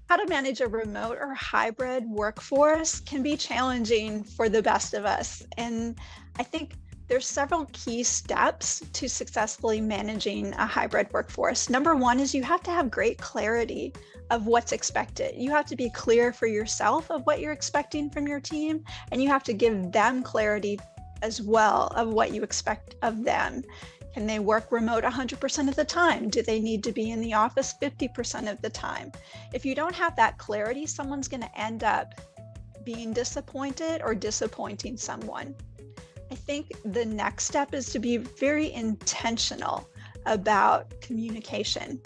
How to manage a remote or hybrid workforce can be challenging for the best of us. And I think there's several key steps to successfully managing a hybrid workforce. Number one is you have to have great clarity of what's expected. You have to be clear for yourself of what you're expecting from your team, and you have to give them clarity as well of what you expect of them. Can they work remote 100% of the time? Do they need to be in the office 50% of the time? If you don't have that clarity, someone's going to end up being disappointed or disappointing someone. I think the next step is to be very intentional about communication.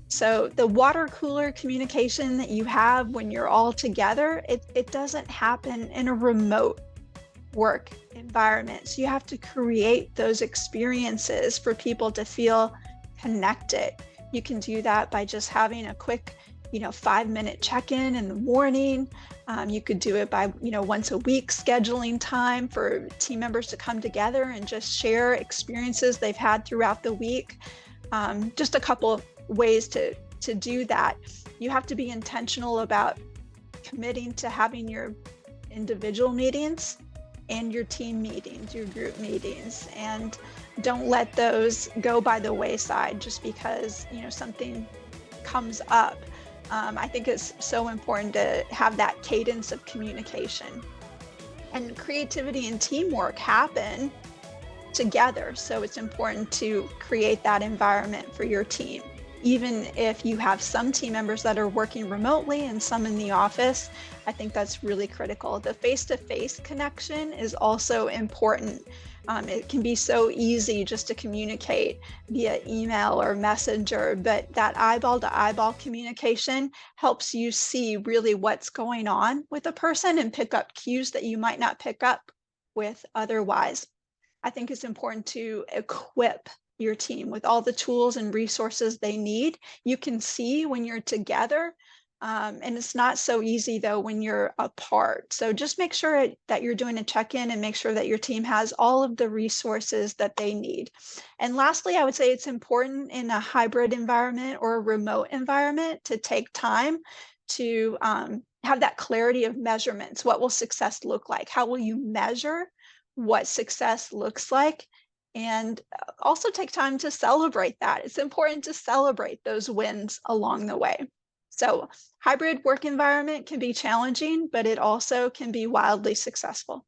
So the water cooler communication that you have when you're all together, it doesn't happen in a remote work environment. So you have to create those experiences for people to feel connected. You can do that by just having a quick 5-minute check-in in the morning. You could do it by once a week scheduling time for team members to come together and just share experiences they've had throughout the week. Just a couple of ways to do that. You have to be intentional about committing to having your individual meetings and your team meetings, your group meetings, and don't let those go by the wayside just because something comes up. I think it's so important to have that cadence of communication. And creativity and teamwork happen together, so it's important to create that environment for your team. Even if you have some team members that are working remotely and some in the office, I think that's really critical. The face-to-face connection is also important. It can be so easy just to communicate via email or messenger, but that eyeball-to-eyeball communication helps you see really what's going on with a person and pick up cues that you might not pick up with otherwise. I think it's important to equip your team with all the tools and resources they need. You can see when you're together, and it's not so easy though when you're apart. So just make sure that you're doing a check-in and make sure that your team has all of the resources that they need. And lastly, I would say it's important in a hybrid environment or a remote environment to take time to have that clarity of measurements. What will success look like? How will you measure what success looks like? And also take time to celebrate that. It's important to celebrate those wins along the way. So hybrid work environment can be challenging, but it also can be wildly successful.